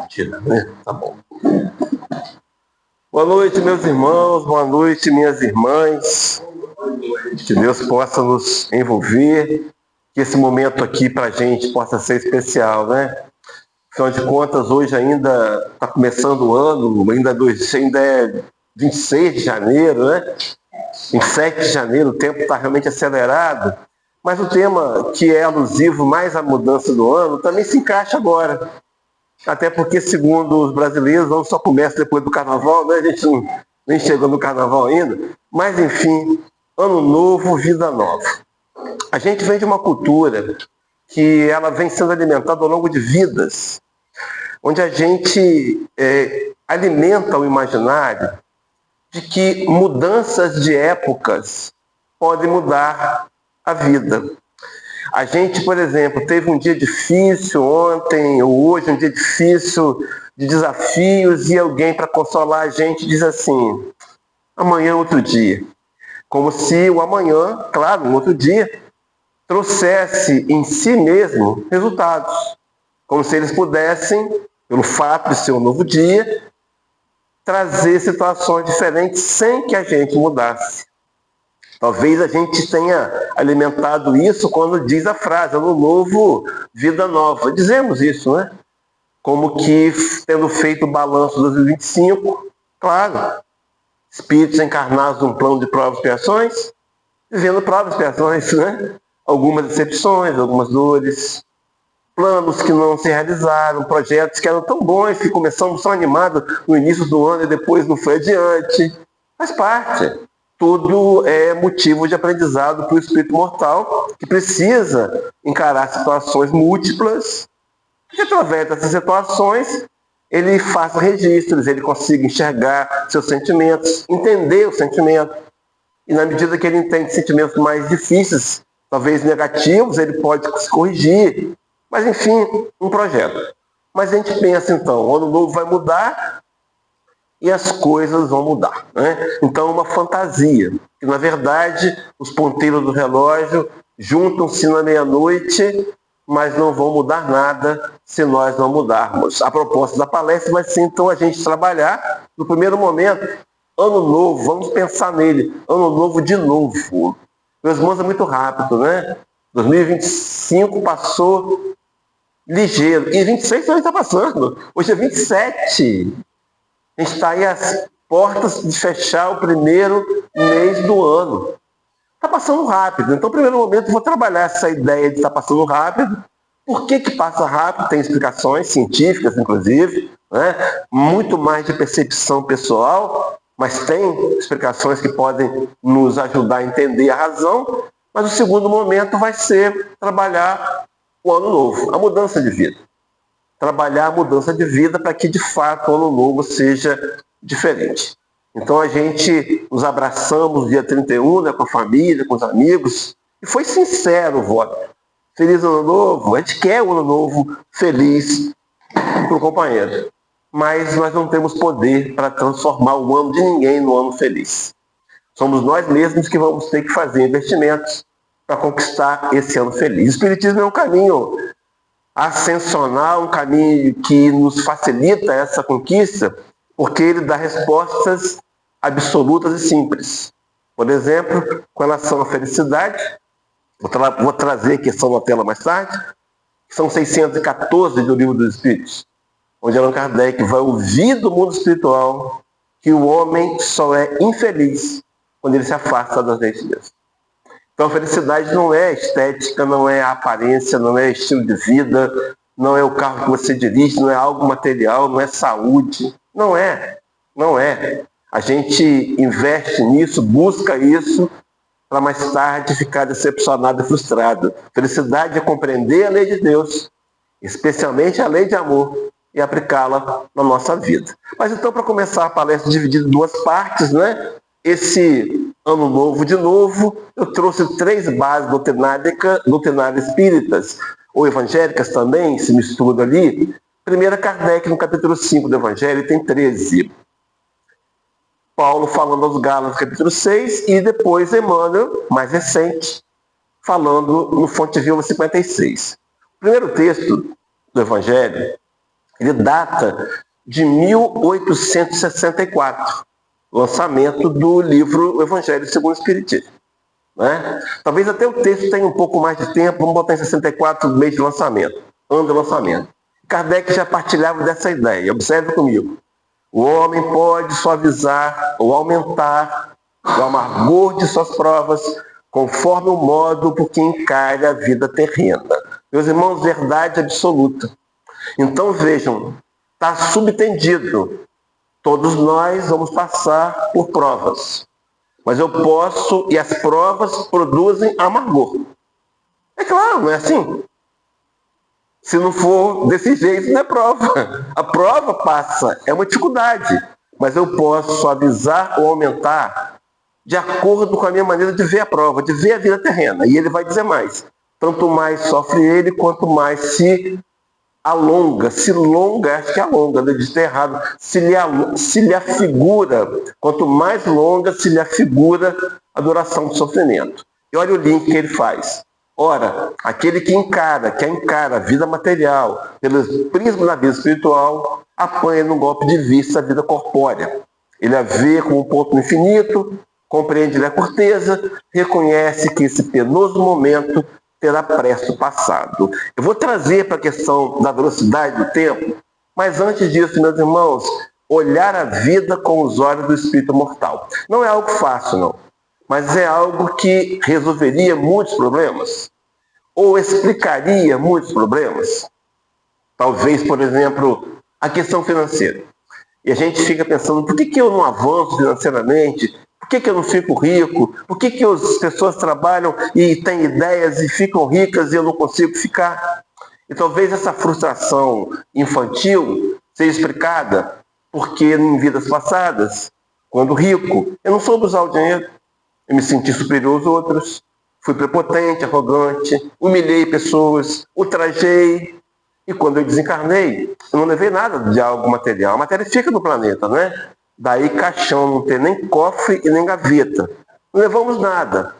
Tira, né? Tá bom. Boa noite, meus irmãos. Boa noite, minhas irmãs. Que Deus possa nos envolver. Que esse momento aqui para a gente possa ser especial, né? Afinal de contas, hoje ainda está começando o ano, ainda é 26 de janeiro, né? Em 7 de janeiro, o tempo está realmente acelerado. Mas o tema que é alusivo mais à mudança do ano também se encaixa agora. Até porque, segundo os brasileiros, não só começa depois do carnaval, né? A gente nem chegou no carnaval ainda. Mas, enfim, ano novo, vida nova. A gente vem de uma cultura que ela vem sendo alimentada ao longo de vidas, onde a gente alimenta o imaginário de que mudanças de épocas podem mudar a vida. A gente, por exemplo, teve um dia difícil ontem ou hoje, um dia difícil de desafios, e alguém, para consolar a gente, diz assim: amanhã é outro dia. Como se o amanhã, claro, um outro dia, trouxesse em si mesmo resultados. Como se eles pudessem, pelo fato de ser um novo dia, trazer situações diferentes sem que a gente mudasse. Talvez a gente tenha alimentado isso quando diz a frase, ano novo, vida nova. Dizemos isso, né? Como que, tendo feito o balanço de 2025, claro, espíritos encarnados num plano de provas e expiações, vivendo provas e expiações, né? Algumas decepções, algumas dores, planos que não se realizaram, projetos que eram tão bons, que começamos tão animados no início do ano e depois não foi adiante. Faz parte. Tudo é motivo de aprendizado para o espírito mortal, que precisa encarar situações múltiplas, e através dessas situações ele faça registros, ele consiga enxergar seus sentimentos, entender o sentimento. E na medida que ele entende sentimentos mais difíceis, talvez negativos, ele pode se corrigir. Mas enfim, um projeto. Mas a gente pensa então, o ano novo vai mudar, e as coisas vão mudar, né? Então, uma fantasia, que na verdade os ponteiros do relógio juntam-se na meia-noite, mas não vão mudar nada se nós não mudarmos. A proposta da palestra vai ser então a gente trabalhar, no primeiro momento, ano novo, vamos pensar nele, ano novo de novo. Meus irmãos, é muito rápido, né? 2025 passou ligeiro, e 26 também está passando, hoje é 27. A gente está aí às portas de fechar o primeiro mês do ano. Está passando rápido. Então, no primeiro momento, eu vou trabalhar essa ideia de estar passando rápido. Por que passa rápido? Tem explicações científicas, inclusive, né? Muito mais de percepção pessoal, mas tem explicações que podem nos ajudar a entender a razão. Mas o segundo momento vai ser trabalhar o ano novo, a mudança de vida. Trabalhar a mudança de vida para que, de fato, o ano novo seja diferente. Então, a gente nos abraçamos dia 31, né, com a família, com os amigos, e foi sincero o voto. Feliz ano novo, a gente quer um ano novo feliz para o companheiro. Mas nós não temos poder para transformar o ano de ninguém no ano feliz. Somos nós mesmos que vamos ter que fazer investimentos para conquistar esse ano feliz. O Espiritismo é um caminho ascensional, um caminho que nos facilita essa conquista, porque ele dá respostas absolutas e simples. Por exemplo, com relação à felicidade, vou trazer a questão na tela mais tarde, que são 614 do Livro dos Espíritos, onde Allan Kardec vai ouvir do mundo espiritual que o homem só é infeliz quando ele se afasta das leis de Deus. Então, a felicidade não é estética, não é aparência, não é estilo de vida, não é o carro que você dirige, não é algo material, não é saúde. Não é. Não é. A gente investe nisso, busca isso, para mais tarde ficar decepcionado e frustrado. Felicidade é compreender a lei de Deus, especialmente a lei de amor, e aplicá-la na nossa vida. Mas então, para começar a palestra dividida em duas partes, né? Esse ano novo de novo, eu trouxe 3 bases doutrinárias espíritas, ou evangélicas também, se mistura ali. Primeiro, Kardec, no capítulo 5 do Evangelho, tem 13. Paulo falando aos Gálatas, capítulo 6, e depois Emmanuel, mais recente, falando no Fonte Viva 56. O primeiro texto do Evangelho, Ele data de 1864, lançamento do livro O Evangelho segundo o Espiritismo. Né? Talvez até o texto tenha um pouco mais de tempo, vamos botar em 64, mês de lançamento, ano de lançamento. Kardec já partilhava dessa ideia, observe comigo. O homem pode suavizar ou aumentar o amargor de suas provas conforme o modo por que encara a vida terrena. Meus irmãos, verdade absoluta. Então vejam, está subtendido. Todos nós vamos passar por provas. Mas eu posso, e as provas produzem amargor. É claro, não é assim? Se não for desse jeito, não é prova. A prova passa, é uma dificuldade. Mas eu posso suavizar ou aumentar de acordo com a minha maneira de ver a prova, de ver a vida terrena. E ele vai dizer mais. Tanto mais sofre ele, quanto mais se alonga, acho que alonga, né? Disse errado, se lhe afigura, quanto mais longa se lhe afigura a duração do sofrimento. E olha o link que ele faz. Ora, aquele que encara a vida material pelo prisma da vida espiritual, apanha no golpe de vista a vida corpórea. Ele a vê como um ponto no infinito, compreende-lhe a corteza, reconhece que esse penoso momento terá presto passado. Eu vou trazer para a questão da velocidade do tempo, mas antes disso, meus irmãos, olhar a vida com os olhos do espírito mortal. Não é algo fácil, não, mas é algo que resolveria muitos problemas, ou explicaria muitos problemas. Talvez, por exemplo, a questão financeira. E a gente fica pensando, por que eu não avanço financeiramente? Por que eu não fico rico? Por que as pessoas trabalham e têm ideias e ficam ricas e eu não consigo ficar? E talvez essa frustração infantil seja explicada porque em vidas passadas, quando rico, eu não soube usar o dinheiro. Eu me senti superior aos outros, fui prepotente, arrogante, humilhei pessoas, ultrajei. E quando eu desencarnei, eu não levei nada de algo material. A matéria fica no planeta, né? Daí caixão, não tem nem cofre e nem gaveta. Não levamos nada.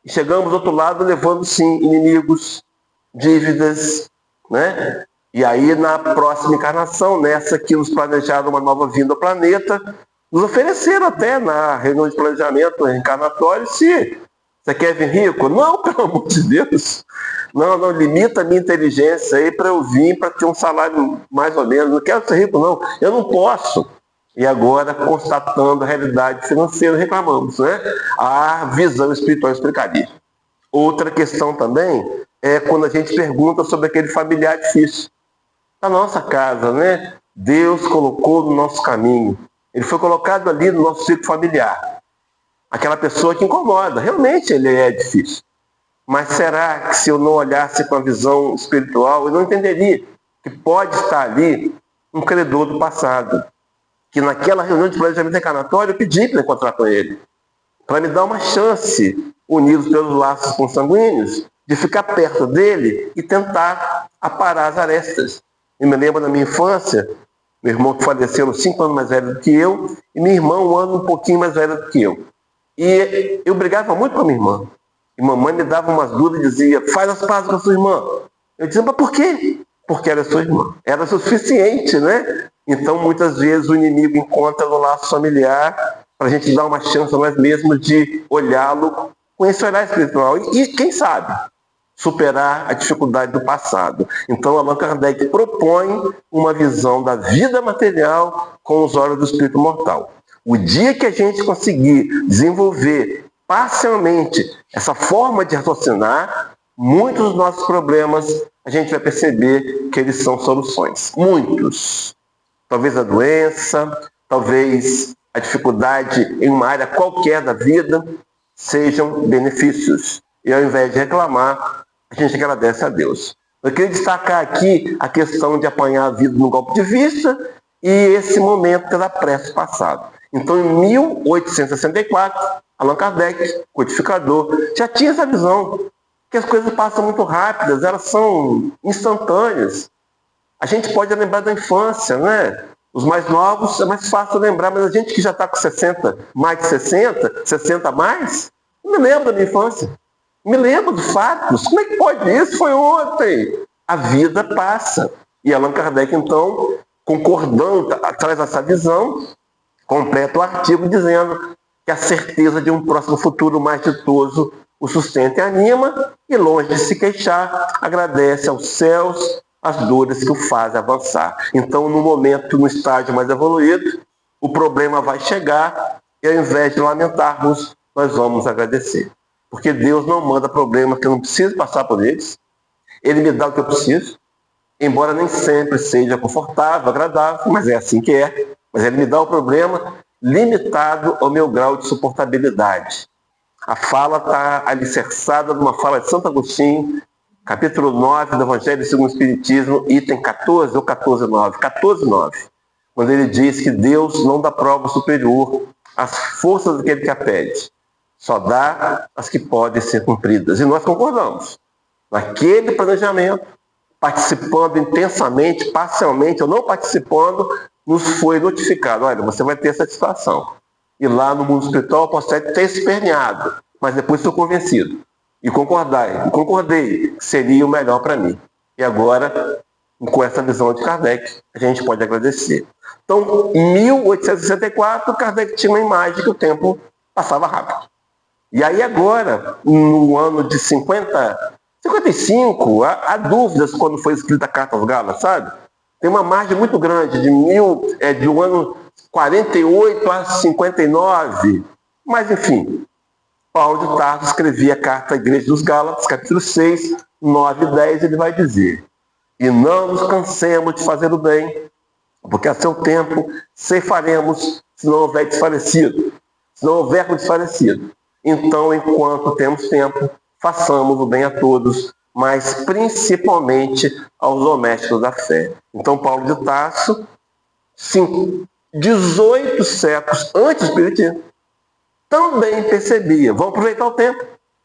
E chegamos do outro lado levando, sim, inimigos, dívidas, né? E aí na próxima encarnação, nessa que nos planejaram uma nova vinda ao planeta, nos ofereceram até na reunião de planejamento reencarnatório se você quer vir rico? Não, pelo amor de Deus. Não, limita a minha inteligência aí para eu vir, para ter um salário mais ou menos. Não quero ser rico, não. Eu não posso. E agora, constatando a realidade financeira, reclamamos, né? A visão espiritual explicaria. Outra questão também é quando a gente pergunta sobre aquele familiar difícil. Na nossa casa, né? Deus colocou no nosso caminho. Ele foi colocado ali no nosso ciclo familiar. Aquela pessoa que incomoda. Realmente ele é difícil. Mas será que se eu não olhasse com a visão espiritual, eu não entenderia que pode estar ali um credor do passado? Que naquela reunião de planejamento reencarnatório eu pedi para encontrar com ele, para me dar uma chance, unidos pelos laços consanguíneos, de ficar perto dele e tentar aparar as arestas. Eu me lembro da minha infância, meu irmão que faleceu 5 anos mais velho do que eu, e minha irmã 1 ano um pouquinho mais velha do que eu. E eu brigava muito com a minha irmã. E mamãe me dava umas dúvidas e dizia, faz as pazes com a sua irmã. Eu dizia, mas por quê? Porque ela é sua irmã. Era suficiente, né? Então, muitas vezes, o inimigo encontra no laço familiar para a gente dar uma chance a nós mesmos de olhá-lo com esse olhar espiritual. E, quem sabe, superar a dificuldade do passado. Então, Allan Kardec propõe uma visão da vida material com os olhos do espírito mortal. O dia que a gente conseguir desenvolver parcialmente essa forma de raciocinar, muitos dos nossos problemas a gente vai perceber que eles são soluções. Muitos. Talvez a doença, talvez a dificuldade em uma área qualquer da vida sejam benefícios. E ao invés de reclamar, a gente agradece a Deus. Eu queria destacar aqui a questão de apanhar a vida no golpe de vista e esse momento da prece passado. Então, em 1864, Allan Kardec, codificador, já tinha essa visão, que as coisas passam muito rápidas, elas são instantâneas. A gente pode lembrar da infância, né? Os mais novos é mais fácil lembrar, mas a gente que já está com 60, mais de 60 a mais, não me lembro da minha infância. Me lembro de fatos. Como é que pode isso? Foi ontem. A vida passa. E Allan Kardec, então, concordando, traz essa visão, completa o artigo dizendo que a certeza de um próximo futuro mais ditoso o sustenta e anima, e longe de se queixar, agradece aos céus as dores que o fazem avançar. Então, no momento, no estágio mais evoluído, o problema vai chegar e ao invés de lamentarmos, nós vamos agradecer. Porque Deus não manda problemas que eu não preciso passar por eles. Ele me dá o que eu preciso, embora nem sempre seja confortável, agradável, mas é assim que é. Mas ele me dá o problema limitado ao meu grau de suportabilidade. A fala está alicerçada numa fala de Santo Agostinho, capítulo 9 do Evangelho segundo o Espiritismo, item 14 ou 14,9, quando ele diz que Deus não dá prova superior às forças daquele que a pede, só dá as que podem ser cumpridas. E nós concordamos. Naquele planejamento, participando intensamente, parcialmente ou não participando, nos foi notificado: olha, você vai ter essa situação. E lá no mundo espiritual eu posso até ter esperneado, mas depois estou convencido. E concordei que seria o melhor para mim. E agora, com essa visão de Kardec, a gente pode agradecer. Então, em 1864, Kardec tinha uma imagem que o tempo passava rápido. E aí agora, no ano de 55, há dúvidas quando foi escrita a Carta aos Gálatas, sabe? Tem uma margem muito grande, de um ano 48 a 59. Mas, enfim, Paulo de Tarso escrevia a Carta à Igreja dos Gálatas, capítulo 6, 9 e 10, ele vai dizer: e não nos cansemos de fazer o bem, porque a seu tempo ceifaremos, se não houver desfalecido. Então, enquanto temos tempo, façamos o bem a todos, mas principalmente aos domésticos da fé. Então, Paulo de Tarso, 18 séculos antes do Espiritismo, também percebia: vamos aproveitar o tempo,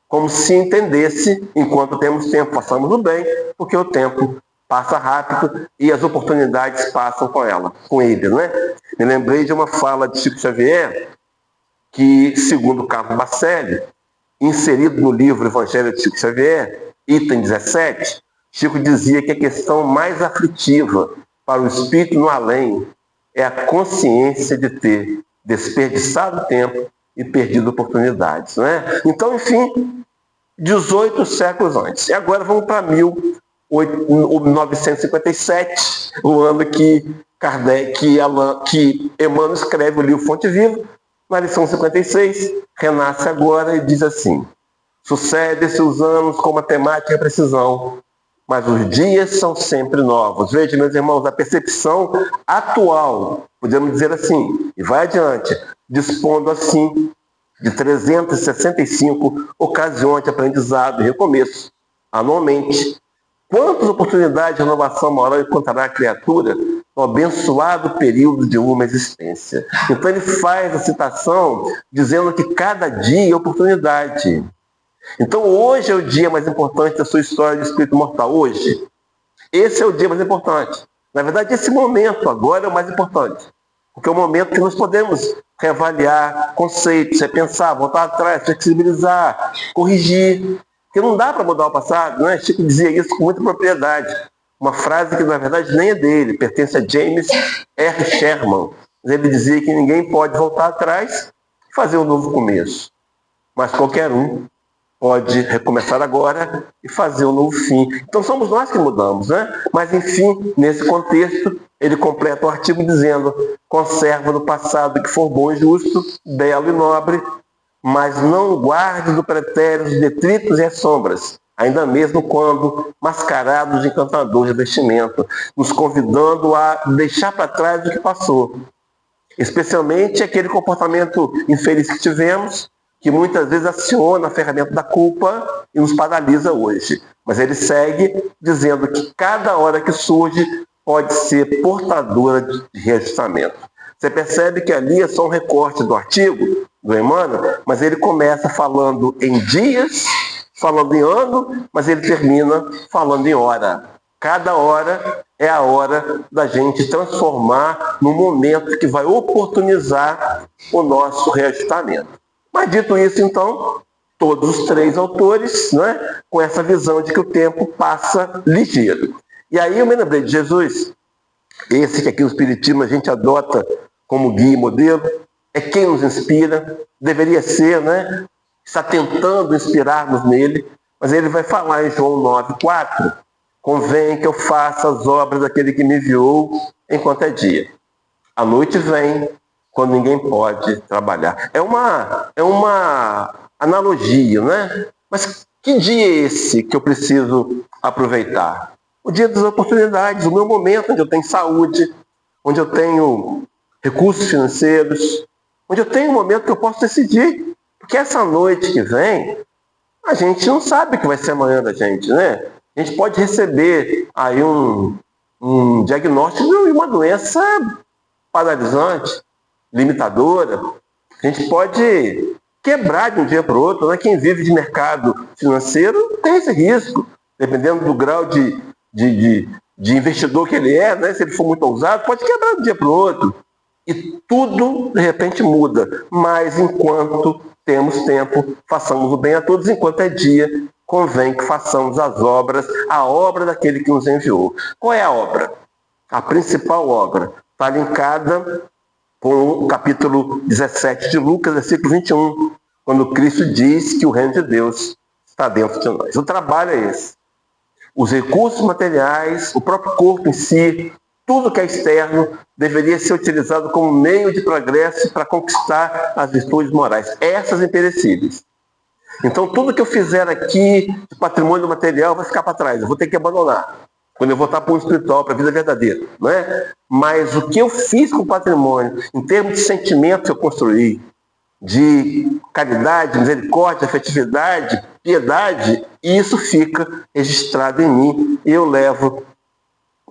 como se entendesse, enquanto temos tempo, façamos o bem, porque o tempo passa rápido e as oportunidades passam com ele, né? Me lembrei de uma fala de Chico Xavier, que, segundo Carlos Bacelli, inserido no livro Evangelho de Chico Xavier, item 17, Chico dizia que a questão mais aflitiva para o espírito no além é a consciência de ter desperdiçado tempo e perdido oportunidades, não é? Então, enfim, 18 séculos antes. E agora vamos para 1957, o ano que Emmanuel escreve o livro Fonte Viva. Na lição 56, renasce agora e diz assim: sucede-se os anos com matemática e precisão, mas os dias são sempre novos. Veja, meus irmãos, a percepção atual, podemos dizer assim, e vai adiante, dispondo assim de 365 ocasiões de aprendizado e recomeço anualmente. Quantas oportunidades de renovação moral encontrará a criatura no abençoado período de uma existência? Então ele faz a citação dizendo que cada dia é oportunidade. Então hoje é o dia mais importante da sua história de espírito mortal. Hoje. Esse é o dia mais importante. Na verdade, esse momento agora é o mais importante. Porque é o momento que nós podemos reavaliar conceitos, repensar, voltar atrás, flexibilizar, corrigir. Porque não dá para mudar o passado, não é? Chico dizia isso com muita propriedade. Uma frase que, na verdade, nem é dele, pertence a James R. Sherman. Ele dizia que ninguém pode voltar atrás e fazer um novo começo. Mas qualquer um pode recomeçar agora e fazer um novo fim. Então somos nós que mudamos, né? Mas, enfim, nesse contexto, ele completa o artigo dizendo: conserva no passado que for bom e justo, belo e nobre, mas não guarde do pretérito os detritos e as sombras, ainda mesmo quando mascarados de encantadores de vestimento, nos convidando a deixar para trás o que passou. Especialmente aquele comportamento infeliz que tivemos, que muitas vezes aciona a ferramenta da culpa e nos paralisa hoje. Mas ele segue dizendo que cada hora que surge pode ser portadora de reajustamento. Você percebe que ali é só um recorte do artigo do Emmanuel, mas ele começa falando em dias, falando em ano, mas ele termina falando em hora. Cada hora é a hora da gente transformar no momento que vai oportunizar o nosso reajustamento. Mas dito isso, então, todos os três autores, né, com essa visão de que o tempo passa ligeiro. E aí eu me lembrei de Jesus, esse que aqui no Espiritismo a gente adota como guia e modelo, é quem nos inspira, deveria ser, né? Está tentando inspirar-nos nele, mas ele vai falar em João 9,4, convém que eu faça as obras daquele que me enviou enquanto é dia. A noite vem quando ninguém pode trabalhar. É uma analogia, né? Mas que dia é esse que eu preciso aproveitar? O dia das oportunidades, o meu momento onde eu tenho saúde, onde eu tenho recursos financeiros, onde eu tenho um momento que eu posso decidir. Porque essa noite que vem, a gente não sabe o que vai ser amanhã da gente, né? A gente pode receber aí um diagnóstico de uma doença paralisante, limitadora. A gente pode quebrar de um dia para o outro, né? Quem vive de mercado financeiro tem esse risco, dependendo do grau de investidor que ele é, né? Se ele for muito ousado, pode quebrar de um dia para o outro. E tudo, de repente, muda. Mas enquanto temos tempo, façamos o bem a todos. Enquanto é dia, convém que façamos as obras, a obra daquele que nos enviou. Qual é a obra? A principal obra está linkada com o capítulo 17 de Lucas, versículo 21, quando Cristo diz que o reino de Deus está dentro de nós. O trabalho é esse. Os recursos materiais, o próprio corpo em si, tudo que é externo deveria ser utilizado como meio de progresso para conquistar as virtudes morais, essas imperecíveis. Então, tudo que eu fizer aqui de patrimônio material vai ficar para trás, eu vou ter que abandonar quando eu voltar para o espiritual, para a vida verdadeira, não é? Mas o que eu fiz com o patrimônio, em termos de sentimentos que eu construí, de caridade, misericórdia, afetividade, piedade, isso fica registrado em mim e eu levo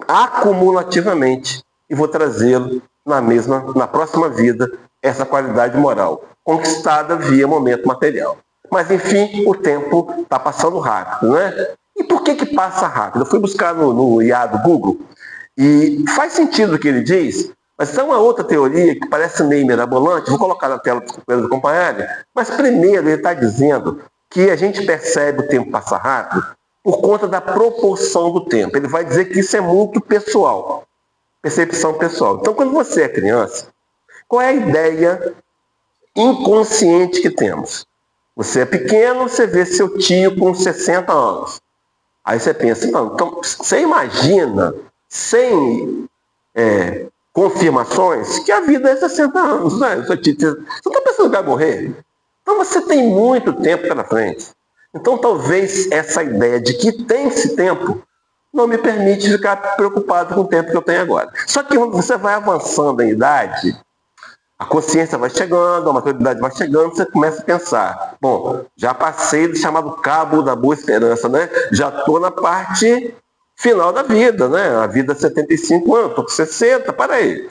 acumulativamente e vou trazê-lo na próxima vida, essa qualidade moral, conquistada via momento material. Mas, enfim, o tempo está passando rápido, né? E por que passa rápido? Eu fui buscar no IA do Google e faz sentido o que ele diz, mas tem uma outra teoria que parece meio mirabolante, vou colocar na tela para os companheiros acompanharem, mas primeiro ele está dizendo que a gente percebe o tempo passar rápido por conta da proporção do tempo. Ele vai dizer que isso é muito pessoal, percepção pessoal. Então, quando você é criança, qual é a ideia inconsciente que temos? Você é pequeno, você vê seu tio com 60 anos. Aí você pensa, então você imagina, sem confirmações, que a vida é 60 anos. Né? Você está pensando que vai morrer? Então você tem muito tempo pela frente. Então talvez essa ideia de que tem esse tempo não me permite ficar preocupado com o tempo que eu tenho agora. Só que quando você vai avançando em idade, a consciência vai chegando, a maturidade vai chegando, você começa a pensar, bom, já passei do chamado cabo da boa esperança, né? Já estou na parte final da vida, né? A vida é 75 anos, estou com 60, para aí.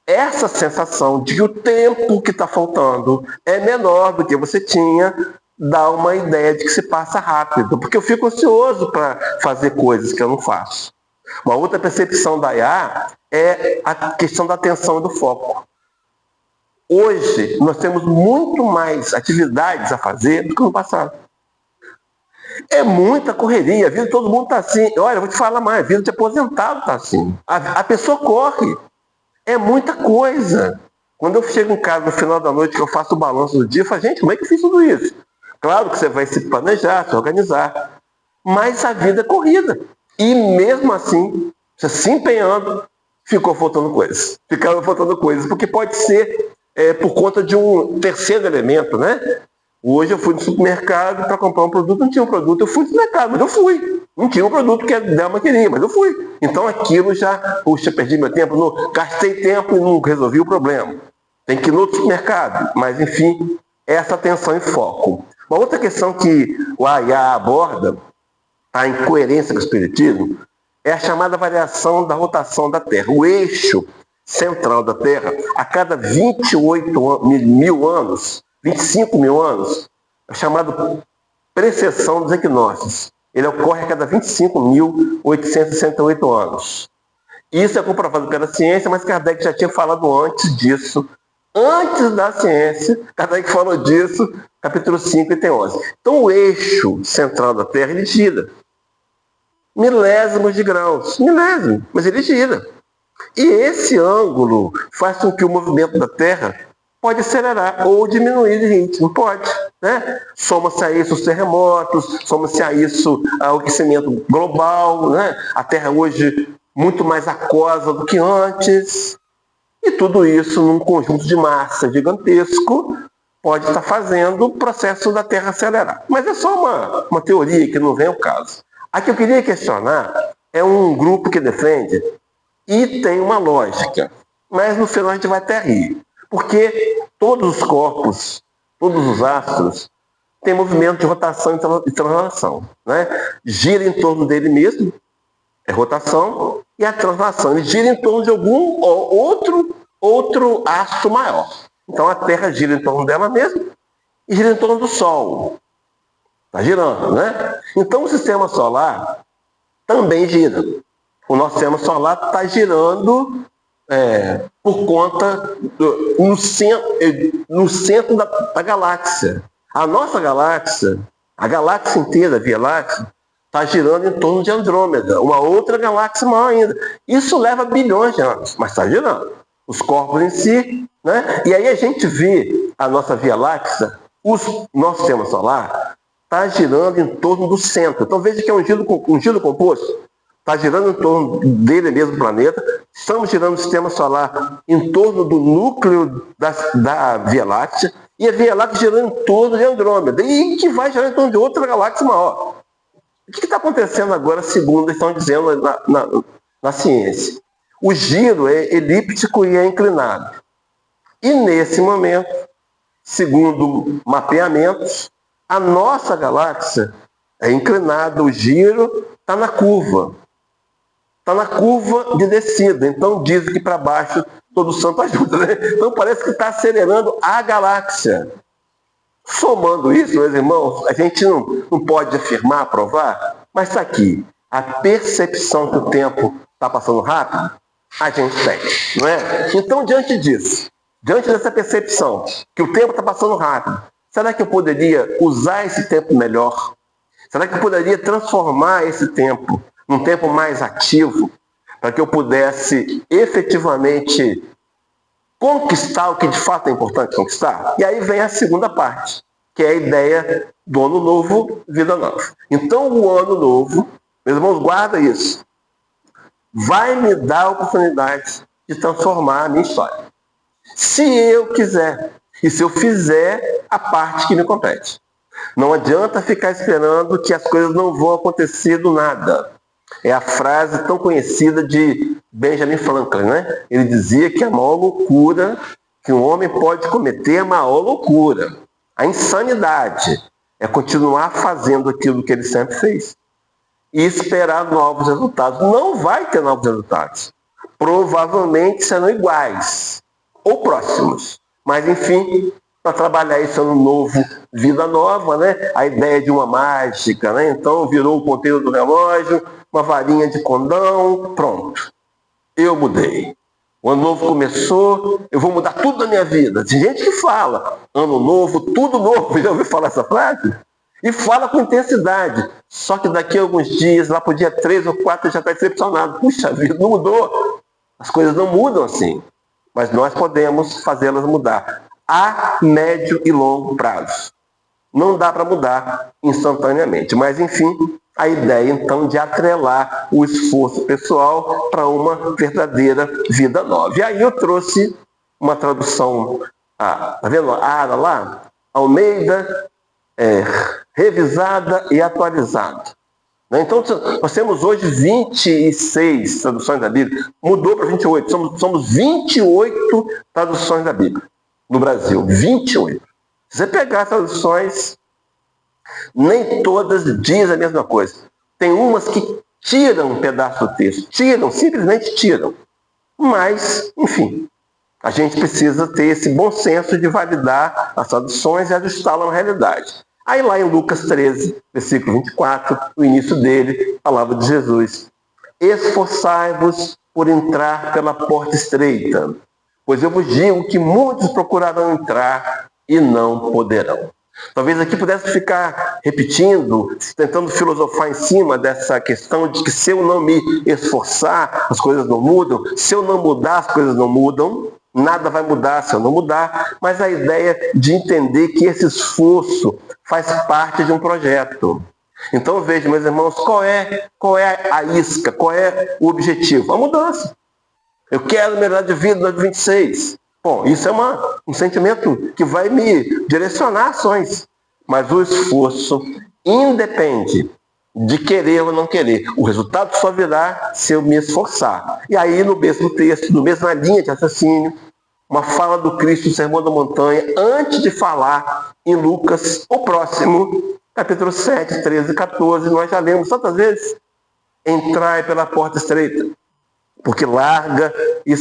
Essa sensação de que o tempo que está faltando é menor do que você tinha, dá uma ideia de que se passa rápido, porque eu fico ansioso para fazer coisas que eu não faço. Uma outra percepção da IA é a questão da atenção e do foco. Hoje, nós temos muito mais atividades a fazer do que no passado. É muita correria, a vida de todo mundo está assim. Olha, eu vou te falar mais, a vida de aposentado está assim. A pessoa corre. É muita coisa. Quando eu chego em casa no final da noite, que eu faço o balanço do dia, eu falo, gente, como é que eu fiz tudo isso? Claro que você vai se planejar, se organizar. Mas a vida é corrida. E mesmo assim, você se empenhando, ficou faltando coisas. Ficaram faltando coisas, porque pode ser por conta de um terceiro elemento, né? Hoje eu fui no supermercado para comprar um produto, não tinha um produto, eu fui no supermercado, mas eu fui. Não tinha um produto que a dama queria, mas eu fui. Então aquilo já, puxa, perdi meu tempo, não, gastei tempo e não resolvi o problema. Tem que ir no outro supermercado. Mas, enfim, essa atenção e foco. Uma outra questão que o AIA aborda, a incoerência com o Espiritismo, é a chamada variação da rotação da Terra. O eixo central da Terra, a cada 28 mil anos, 25 mil anos, é chamado precessão dos equinócios. Ele ocorre a cada 25.868 anos. Isso é comprovado pela ciência, mas Kardec já tinha falado antes disso. Antes da ciência, Kardec falou disso, capítulo 5, item 11. Então o eixo central da Terra, ele gira. milésimos de graus. Milésimo, mas ele gira. E esse ângulo faz com que o movimento da Terra pode acelerar ou diminuir de ritmo. Pode. Né? Soma-se a isso os terremotos, soma-se a isso o aquecimento global. Né? A Terra hoje muito mais aquosa do que antes. E tudo isso num conjunto de massa gigantesco pode estar fazendo o processo da Terra acelerar. Mas é só uma teoria que não vem ao caso. A que eu queria questionar é um grupo que defende e tem uma lógica, mas no final a gente vai até rir, porque todos os corpos, todos os astros, têm movimento de rotação e translação. Né? Gira em torno dele mesmo, é rotação, e a translação, ele gira em torno de algum outro astro maior. Então a Terra gira em torno dela mesma e gira em torno do Sol. Está girando, né? Então o sistema solar também gira. O nosso sistema solar está girando por conta no centro da galáxia. A nossa galáxia, a galáxia inteira, a Via Láctea, está girando em torno de Andrômeda, uma outra galáxia maior ainda. Isso leva bilhões de anos, mas está girando. Os corpos em si, né? E aí a gente vê a nossa Via Láctea, nosso sistema solar, está girando em torno do centro. Então veja que é um giro composto. Está girando em torno dele mesmo, o planeta. Estamos girando o sistema solar em torno do núcleo da Via Láctea. E a Via Láctea girando em torno de Andrômeda. E que vai girar em torno de outra galáxia maior. O que está acontecendo agora, segundo estão dizendo na ciência? O giro é elíptico e é inclinado. E nesse momento, segundo mapeamentos, a nossa galáxia é inclinada, o giro está na curva. Está na curva de descida. Então dizem que para baixo todo santo ajuda. Né? Então parece que está acelerando a galáxia. Somando isso, meus irmãos, a gente não pode afirmar, provar, mas está aqui. A percepção que o tempo está passando rápido, a gente tem. Não é? Então, diante disso, diante dessa percepção que o tempo está passando rápido, será que eu poderia usar esse tempo melhor? Será que eu poderia transformar esse tempo num tempo mais ativo, para que eu pudesse efetivamente conquistar o que de fato é importante conquistar? E aí vem a segunda parte, que é a ideia do ano novo, vida nova. Então o ano novo, meus irmãos, guarda isso, vai me dar a oportunidade de transformar a minha história. Se eu quiser, e se eu fizer a parte que me compete. Não adianta ficar esperando que as coisas não vão acontecer do nada. É a frase tão conhecida de Benjamin Franklin, né? Ele dizia que a maior loucura que um homem pode cometer é a maior loucura. A insanidade é continuar fazendo aquilo que ele sempre fez e esperar novos resultados. Não vai ter novos resultados. Provavelmente serão iguais ou próximos. Mas, enfim, para trabalhar esse ano novo, vida nova, né? A ideia de uma mágica, né? Então virou o ponteiro do relógio, uma varinha de condão, pronto. Eu mudei. O ano novo começou, eu vou mudar tudo na minha vida. Tem gente que fala, ano novo, tudo novo. Já ouviu falar essa frase? E fala com intensidade. Só que daqui a alguns dias, lá para o dia 3 ou 4, já está decepcionado. Puxa vida, não mudou. As coisas não mudam assim. Mas nós podemos fazê-las mudar a médio e longo prazo. Não dá para mudar instantaneamente. Mas, enfim, a ideia, então, de atrelar o esforço pessoal para uma verdadeira vida nova. E aí eu trouxe uma tradução, tá vendo a Ara lá? Almeida, revisada e atualizada. Então, nós temos hoje 26 traduções da Bíblia. Mudou para 28. Somos 28 traduções da Bíblia no Brasil. 28. Se você pegar as traduções, nem todas dizem a mesma coisa. Tem umas que tiram um pedaço do texto. Simplesmente tiram. Mas, enfim, a gente precisa ter esse bom senso de validar as traduções e ajustá-las na realidade. Aí lá em Lucas 13, versículo 24, o início dele, a palavra de Jesus. Esforçai-vos por entrar pela porta estreita, pois eu vos digo que muitos procurarão entrar e não poderão. Talvez aqui pudesse ficar repetindo, tentando filosofar em cima dessa questão de que se eu não me esforçar, as coisas não mudam. Se eu não mudar, as coisas não mudam. Nada vai mudar se eu não mudar. Mas a ideia de entender que esse esforço faz parte de um projeto. Então veja, meus irmãos, qual é a isca, qual é o objetivo? A mudança. Eu quero melhorar de vida no 26. Bom, isso é um sentimento que vai me direcionar ações. Mas o esforço independe de querer ou não querer. O resultado só virá se eu me esforçar. E aí, no mesmo texto, na mesma linha de raciocínio, uma fala do Cristo no Sermão da Montanha, antes de falar em Lucas, o próximo, capítulo 7, 13 e 14, nós já lemos tantas vezes. Entrai pela porta estreita, porque larga é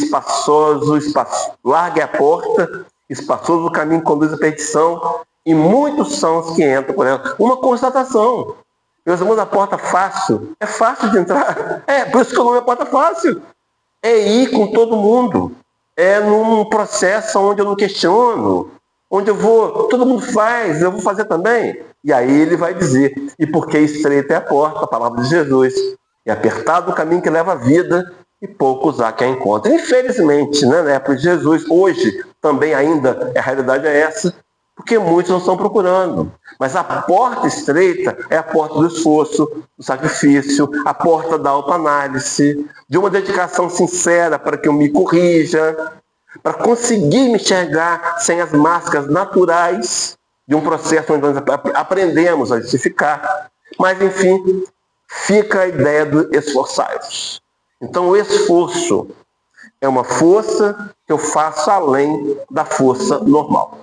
a porta, espaçoso o caminho que conduz à perdição, e muitos são os que entram por ela. Uma constatação. Meus irmãos, a porta fácil, é fácil de entrar. Por isso que o nome é porta fácil. É ir com todo mundo. É num processo onde eu não questiono, onde eu vou, todo mundo faz, eu vou fazer também. E aí ele vai dizer, e porque estreita é a porta, a palavra de Jesus, e apertado o caminho que leva à vida, e poucos há que a encontrem. Infelizmente, né, na época de Jesus, hoje também ainda a realidade é essa, porque muitos não estão procurando. Mas a porta estreita é a porta do esforço, do sacrifício, a porta da autoanálise, de uma dedicação sincera para que eu me corrija, para conseguir me enxergar sem as máscaras naturais de um processo onde nós aprendemos a justificar. Mas, enfim, fica a ideia do esforçar-vos. Então, o esforço é uma força que eu faço além da força normal.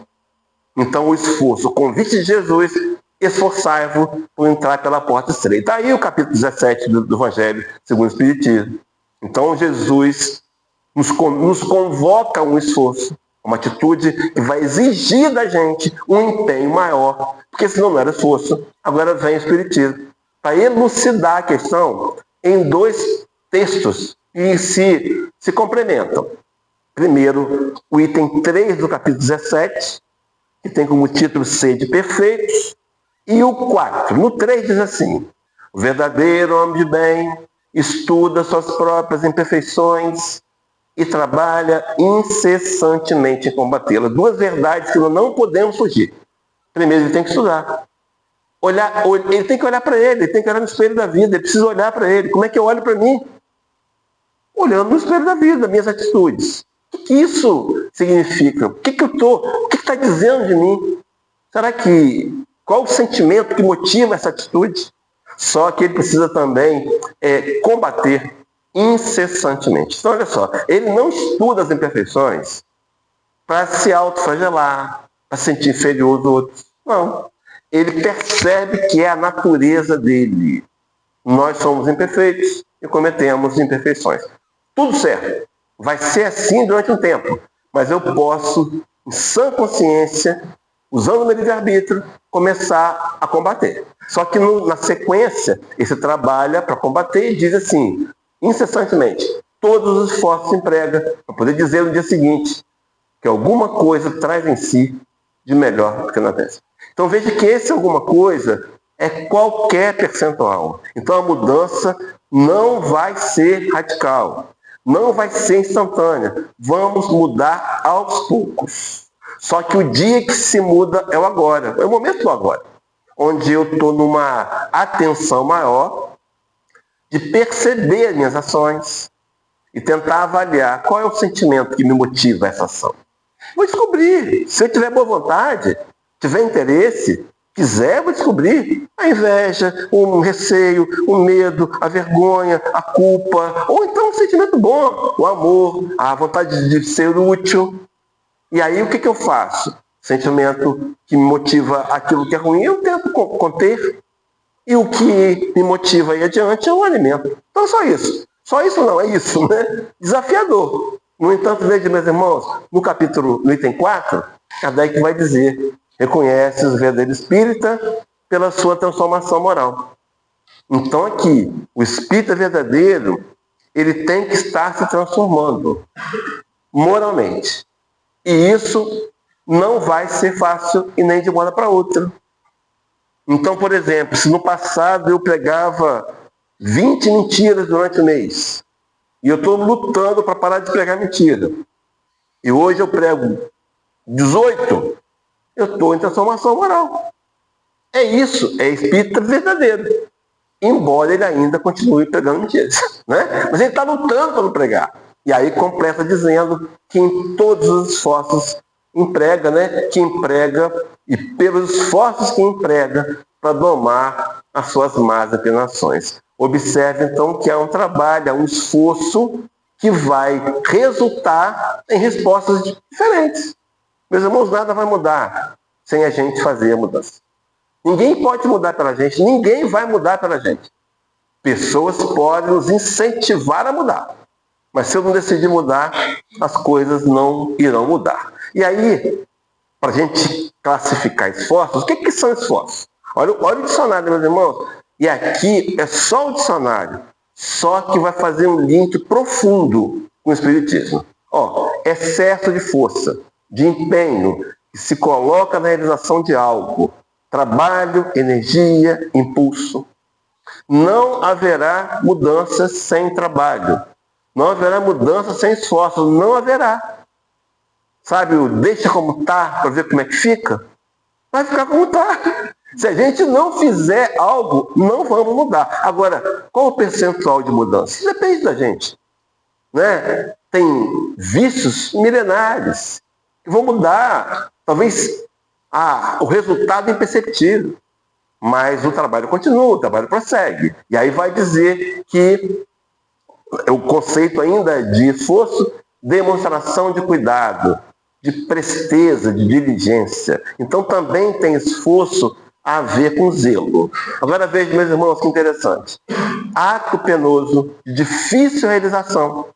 Então, o esforço, o convite de Jesus, esforçai-vos por entrar pela porta estreita. Aí o capítulo 17 do Evangelho segundo o Espiritismo. Então, Jesus nos convoca a um esforço, uma atitude que vai exigir da gente um empenho maior, porque senão não era esforço. Agora vem o Espiritismo para elucidar a questão em dois textos que se complementam. Primeiro, o item 3 do capítulo 17, que tem como título Sede Perfeitos, e o 4. No 3 diz assim: o verdadeiro homem de bem estuda suas próprias imperfeições e trabalha incessantemente em combatê-las. Duas verdades que nós não podemos fugir. Primeiro, ele tem que estudar. Ele tem que olhar para ele tem que olhar no espelho da vida, ele precisa olhar para ele. Como é que eu olho para mim? Olhando no espelho da vida, minhas atitudes. O que isso significa? O que está dizendo de mim? Qual o sentimento que motiva essa atitude? Só que ele precisa também combater incessantemente. Então, olha só, ele não estuda as imperfeições para se autoflagelar, para sentir inferior aos outros. Não. Ele percebe que é a natureza dele. Nós somos imperfeitos e cometemos imperfeições. Tudo certo. Vai ser assim durante um tempo. Mas eu posso, em sã consciência, usando o meu livre-arbítrio, começar a combater. Só que na sequência, esse trabalha para combater e diz assim, incessantemente, todos os esforços se emprega para poder dizer no dia seguinte que alguma coisa traz em si de melhor do que na vez. Então veja que esse alguma coisa é qualquer percentual. Então a mudança não vai ser radical, não vai ser instantânea. Vamos mudar aos poucos. Só que o dia que se muda é o agora, é o momento do agora, onde eu estou numa atenção maior de perceber as minhas ações e tentar avaliar qual é o sentimento que me motiva essa ação. Vou descobrir. Se eu tiver boa vontade, tiver interesse, quiser, vou descobrir a inveja, o receio, o medo, a vergonha, a culpa, ou então um sentimento bom, o amor, a vontade de ser útil. E aí o que eu faço? Sentimento que me motiva aquilo que é ruim, eu tento conter. E o que me motiva a ir adiante é o alimento. Então só isso. Só isso não, é isso, né? Desafiador. No entanto, veja, meus irmãos, no item 4, Kardec vai dizer: reconhece o verdadeiro espírita pela sua transformação moral. Então aqui, o espírita verdadeiro, ele tem que estar se transformando moralmente. E isso não vai ser fácil e nem de uma hora para outra. Então, por exemplo, se no passado eu pregava 20 mentiras durante o mês, e eu estou lutando para parar de pregar mentira, e hoje eu prego 18, eu estou em transformação moral. É isso, é espírita verdadeiro. Embora ele ainda continue pregando mentiras, né? Mas ele está lutando para não pregar. E aí completa dizendo que em todos os esforços emprega, né? Que emprega, e pelos esforços que emprega para domar as suas más inclinações. Observe então que há um trabalho, há um esforço que vai resultar em respostas diferentes. Meus irmãos, nada vai mudar sem a gente fazer a mudança. Ninguém pode mudar pela gente, ninguém vai mudar pela gente. Pessoas podem nos incentivar a mudar, mas se eu não decidir mudar, as coisas não irão mudar. E aí, para a gente classificar esforços, o que são esforços? Olha o dicionário, meus irmãos. E aqui é só o dicionário, só que vai fazer um link profundo com o Espiritismo. Excesso de força, de empenho, que se coloca na realização de algo. Trabalho, energia, impulso. Não haverá mudança sem trabalho. Não haverá mudança sem esforço. Não haverá. Sabe, deixa como está para ver como é que fica? Vai ficar como está. Se a gente não fizer algo, não vamos mudar. Agora, qual o percentual de mudança? Depende da gente. Né? Tem vícios milenares que vão mudar. Talvez o resultado é imperceptível. Mas o trabalho continua, o trabalho prossegue. E aí vai dizer que o conceito ainda é de esforço, demonstração de cuidado, de presteza, de diligência. Então também tem esforço a ver com zelo. Agora veja, meus irmãos, que interessante. Ato penoso, de difícil realização,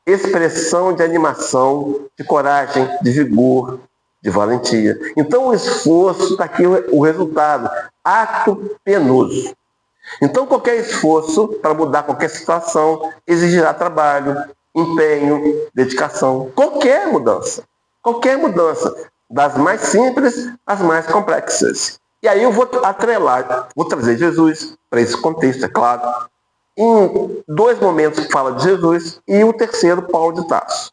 expressão de animação, de coragem, de vigor, de valentia. Então o esforço, está aqui o resultado. Ato penoso. Então qualquer esforço para mudar qualquer situação exigirá trabalho, empenho, dedicação. Qualquer mudança, das mais simples às mais complexas. E aí eu vou atrelar, vou trazer Jesus para esse contexto, é claro, em dois momentos que fala de Jesus e o terceiro, Paulo de Tarso,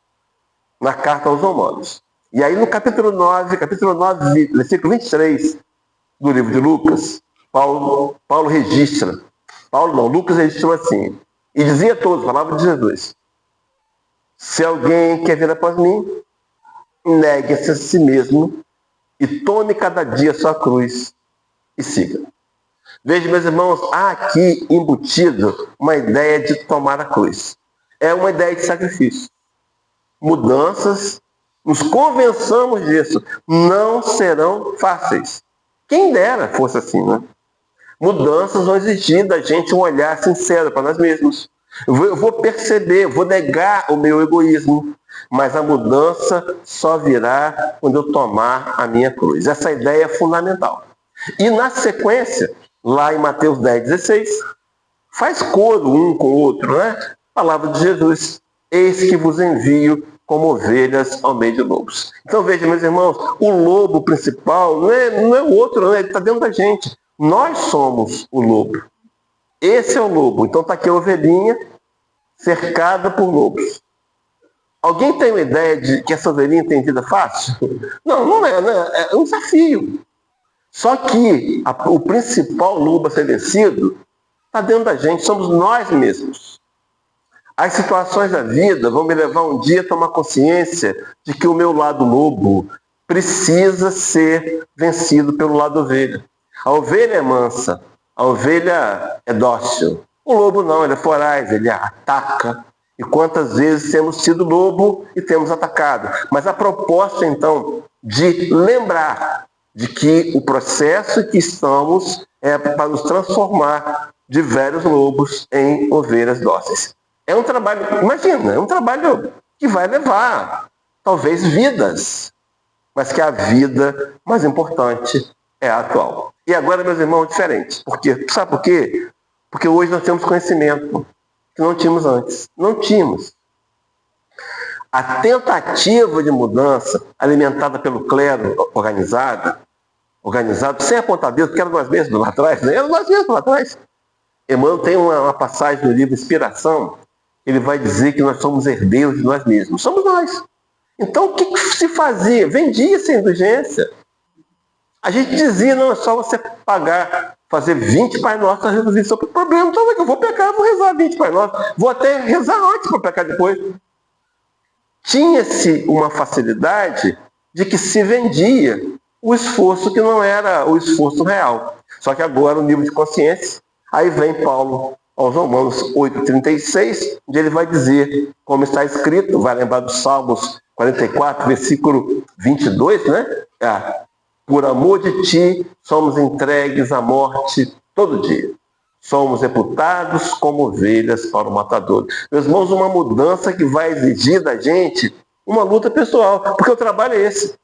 na carta aos Romanos. E aí no capítulo 9, versículo 23 do livro de Lucas, Lucas registrou assim, e dizia a todos, a palavra de Jesus: se alguém quer vir após mim, negue-se a si mesmo e tome cada dia sua cruz e siga. Veja, meus irmãos, há aqui embutido uma ideia de tomar a cruz. É uma ideia de sacrifício. Mudanças, nos convençamos disso, não serão fáceis. Quem dera fosse assim, né? Mudanças vão exigir da gente um olhar sincero para nós mesmos. Eu vou perceber, vou negar o meu egoísmo, mas a mudança só virá quando eu tomar a minha cruz. Essa ideia é fundamental. E na sequência, lá em Mateus 10,16, faz coro um com o outro, né? Palavra de Jesus: eis que vos envio como ovelhas ao meio de lobos. Então veja, meus irmãos, o lobo principal não é o outro, né? Ele está dentro da gente. Nós somos o lobo. Esse é o lobo. Então está aqui a ovelhinha cercada por lobos. Alguém tem uma ideia de que essa ovelhinha tem vida fácil? Não é, né? É um desafio. Só que o principal lobo a ser vencido está dentro da gente, somos nós mesmos. As situações da vida vão me levar um dia a tomar consciência de que o meu lado lobo precisa ser vencido pelo lado ovelha. A ovelha é mansa, a ovelha é dócil. O lobo não, ele é voraz, ele ataca. E quantas vezes temos sido lobo e temos atacado. Mas a proposta, então, de lembrar de que o processo que estamos é para nos transformar de velhos lobos em ovelhas dóceis. É um trabalho, imagina, é um trabalho que vai levar, talvez, vidas. Mas que a vida mais importante é a atual. E agora, meus irmãos, é diferente. Sabe por quê? Porque hoje nós temos conhecimento que não tínhamos antes. Não tínhamos. A tentativa de mudança, alimentada pelo clero organizado, sem apontar dedo, porque era nós mesmos lá atrás, né? Era nós mesmos lá atrás. Emmanuel tem uma passagem no livro Inspiração, ele vai dizer que nós somos herdeiros de nós mesmos. Somos nós. Então, o que se fazia? Vendia-se a indulgência. A gente dizia, não, é só você pagar, fazer 20 Pai Nosso para resolver seu problema. Então, eu vou pecar, vou rezar 20 Pai Nosso. Vou até rezar antes para pecar depois. Tinha-se uma facilidade de que se vendia o esforço que não era o esforço real. Só que agora, o nível de consciência, aí vem Paulo aos Romanos 8,36, onde ele vai dizer, como está escrito, vai lembrar dos Salmos 44, versículo 22, né? Por amor de ti, somos entregues à morte todo dia. Somos reputados como ovelhas para o matador. Meus irmãos, uma mudança que vai exigir da gente uma luta pessoal, porque o trabalho é esse.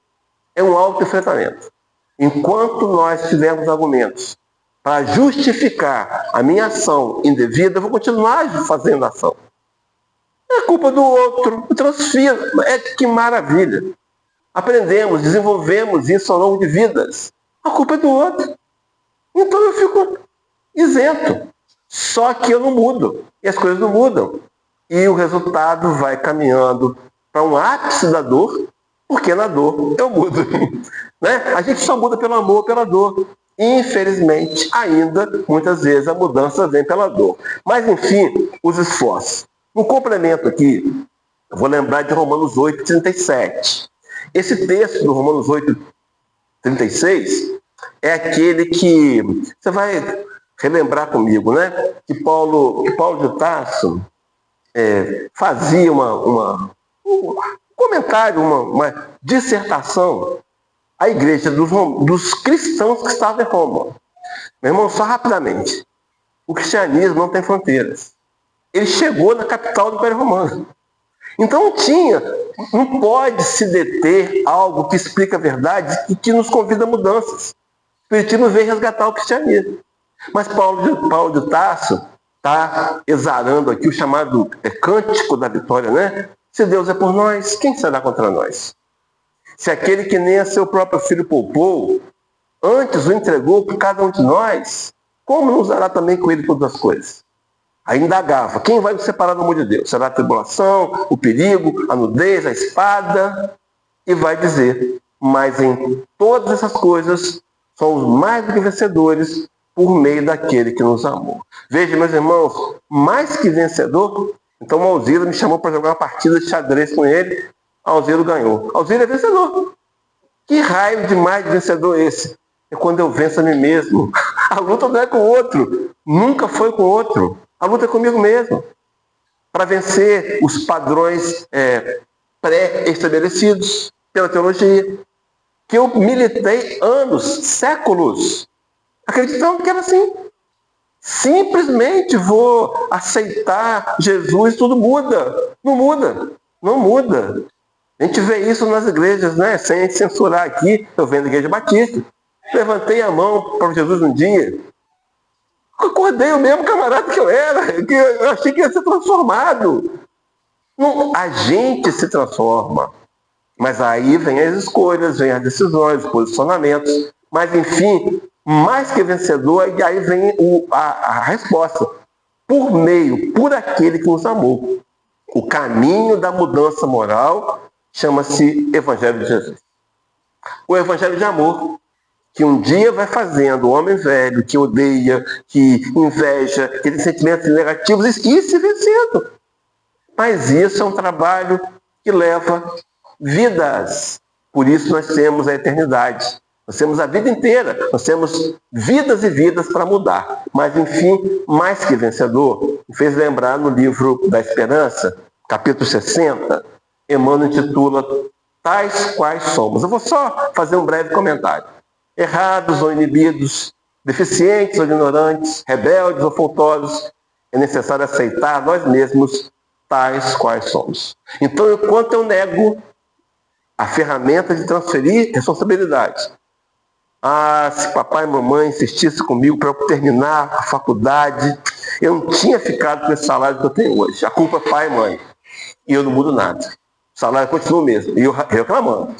É um auto-enfrentamento. Enquanto nós tivermos argumentos para justificar a minha ação indevida, eu vou continuar fazendo a ação. É culpa do outro, eu transfiro. Que maravilha. Aprendemos, desenvolvemos isso ao longo de vidas. A culpa é do outro. Então eu fico isento. Só que eu não mudo. E as coisas não mudam. E o resultado vai caminhando para um ápice da dor, porque na dor eu mudo. Né? A gente só muda pelo amor, pela dor. Infelizmente, ainda, muitas vezes, a mudança vem pela dor. Mas, enfim, os esforços. No complemento aqui, eu vou lembrar de Romanos 8,37. Esse texto do Romanos 8,36 é aquele que você vai relembrar comigo, né? Que Paulo de Tarso fazia um comentário, uma dissertação à igreja dos cristãos que estavam em Roma. Meu irmão, só rapidamente. O cristianismo não tem fronteiras. Ele chegou na capital do Império Romano. Então não pode se deter algo que explica a verdade e que nos convida a mudanças. O Espiritismo veio resgatar o cristianismo. Mas Paulo de Tarso está exarando aqui o chamado cântico da vitória, né? Se Deus é por nós, quem será contra nós? Se aquele que nem a seu próprio filho poupou, antes o entregou por cada um de nós, como não usará também com ele todas as coisas? Aí indagava, quem vai nos separar do amor de Deus? Será a tribulação, o perigo, a nudez, a espada? E vai dizer, mas em todas essas coisas somos mais do que vencedores por meio daquele que nos amou. Veja, meus irmãos, mais que vencedor. Então o Alzira me chamou para jogar uma partida de xadrez com ele. Alzira ganhou. Alzira é vencedor. Que raio de mais de vencedor esse? É quando eu venço a mim mesmo. A luta não é com o outro. Nunca foi com o outro. A luta é comigo mesmo. Para vencer os padrões pré-estabelecidos pela teologia. Que eu militei anos, séculos, acreditando que era assim. Simplesmente vou aceitar Jesus, tudo muda. Não muda. Não muda. A gente vê isso nas igrejas, né? Sem censurar aqui. Eu venho da Igreja Batista. Levantei a mão para Jesus um dia. Acordei o mesmo camarada que eu era. Que eu achei que ia ser transformado. Não, a gente se transforma. Mas aí vem as escolhas, vem as decisões, os posicionamentos. Mas, enfim, mais que vencedor, e aí vem a resposta. Por aquele que nos amou. O caminho da mudança moral chama-se Evangelho de Jesus. O Evangelho de amor, que um dia vai fazendo o homem velho, que odeia, que inveja, que tem sentimentos negativos, e se vencendo. Mas isso é um trabalho que leva vidas. Por isso nós temos a eternidade. Nós temos a vida inteira. Nós temos vidas e vidas para mudar. Mas, enfim, mais que vencedor, me fez lembrar no livro da Esperança, capítulo 60, Emmanuel intitula Tais Quais Somos. Eu vou só fazer um breve comentário. Errados ou inibidos, deficientes ou ignorantes, rebeldes ou faltosos, é necessário aceitar nós mesmos tais quais somos. Então, enquanto eu nego a ferramenta de transferir responsabilidade, se papai e mamãe insistissem comigo para eu terminar a faculdade, eu não tinha ficado com esse salário que eu tenho hoje. A culpa é pai e mãe. E eu não mudo nada. salário continua o mesmo. E eu reclamando.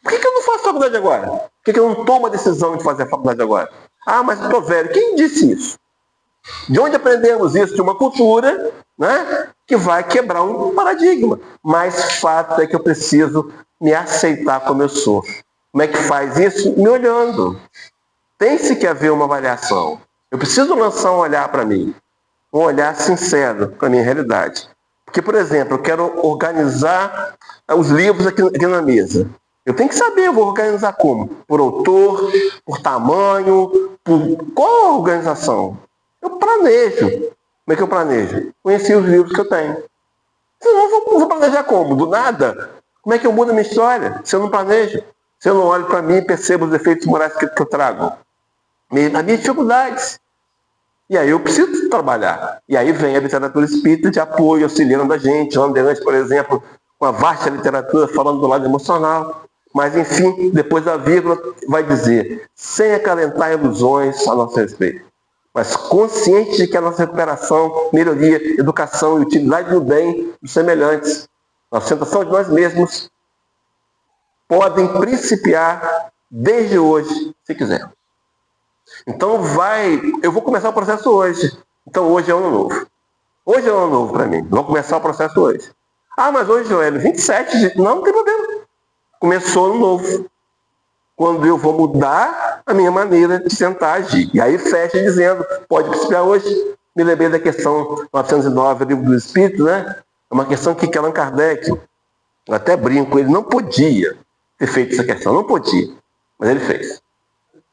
Por que eu não faço faculdade agora? Por que eu não tomo a decisão de fazer a faculdade agora? Ah, mas eu estou velho. Quem disse isso? De onde aprendemos isso? De uma cultura, né, que vai quebrar um paradigma. Mas fato é que eu preciso me aceitar como eu sou. Como é que faz isso? Me olhando. Tem-se que haver uma avaliação. Eu preciso lançar um olhar para mim. Um olhar sincero para a minha realidade. Porque, por exemplo, eu quero organizar os livros aqui na mesa. Eu tenho que saber, eu vou organizar como? Por autor, por tamanho, por qual a organização? Eu planejo. Como é que eu planejo? Conheci os livros que eu tenho. Senão eu vou planejar como? Do nada? Como é que eu mudo a minha história? Se eu não planejo? Se eu não olho para mim e percebo os efeitos morais que eu trago? As minhas dificuldades. E aí eu preciso trabalhar. E aí vem a literatura espírita de apoio, auxiliando a gente. João Derante, por exemplo, uma vasta literatura falando do lado emocional. Mas, enfim, depois da vírgula, vai dizer, sem acalentar ilusões a nosso respeito, mas consciente de que a nossa recuperação, melhoria, educação e utilidade do bem dos semelhantes, a sustentação de nós mesmos, podem principiar desde hoje, se quisermos. Então eu vou começar o processo hoje. Então hoje é ano novo. Hoje é ano novo para mim. Vou começar o processo hoje. Ah, mas hoje, Joelho, 27 de... Não tem problema. Começou ano novo. Quando eu vou mudar a minha maneira de tentar agir. E aí fecha dizendo, pode principiar hoje. Me lembrei da questão 909, livro do Espírito, né? É uma questão que Allan Kardec, eu até brinco, ele não podia ter feito essa questão. Não podia. Mas ele fez.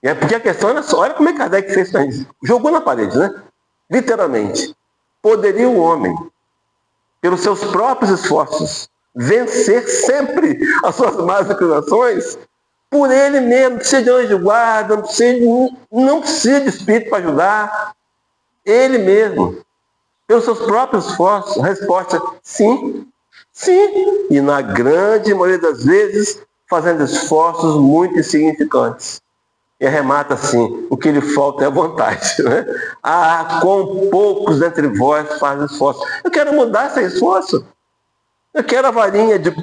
E é porque a questão era só, olha como é que Kardec fez para isso. Jogou na parede, né? Literalmente. Poderia o homem, pelos seus próprios esforços, vencer sempre as suas más inclinações? Por ele mesmo, não precisa de anjo de guarda, não precisa de espírito para ajudar. Ele mesmo, pelos seus próprios esforços. A resposta, sim, sim. E na grande maioria das vezes, fazendo esforços muito insignificantes. E arremata assim, o que lhe falta é a vontade. Né? Ah, quão poucos entre vós fazem esforço. Eu quero mudar esse esforço. Eu quero a varinha de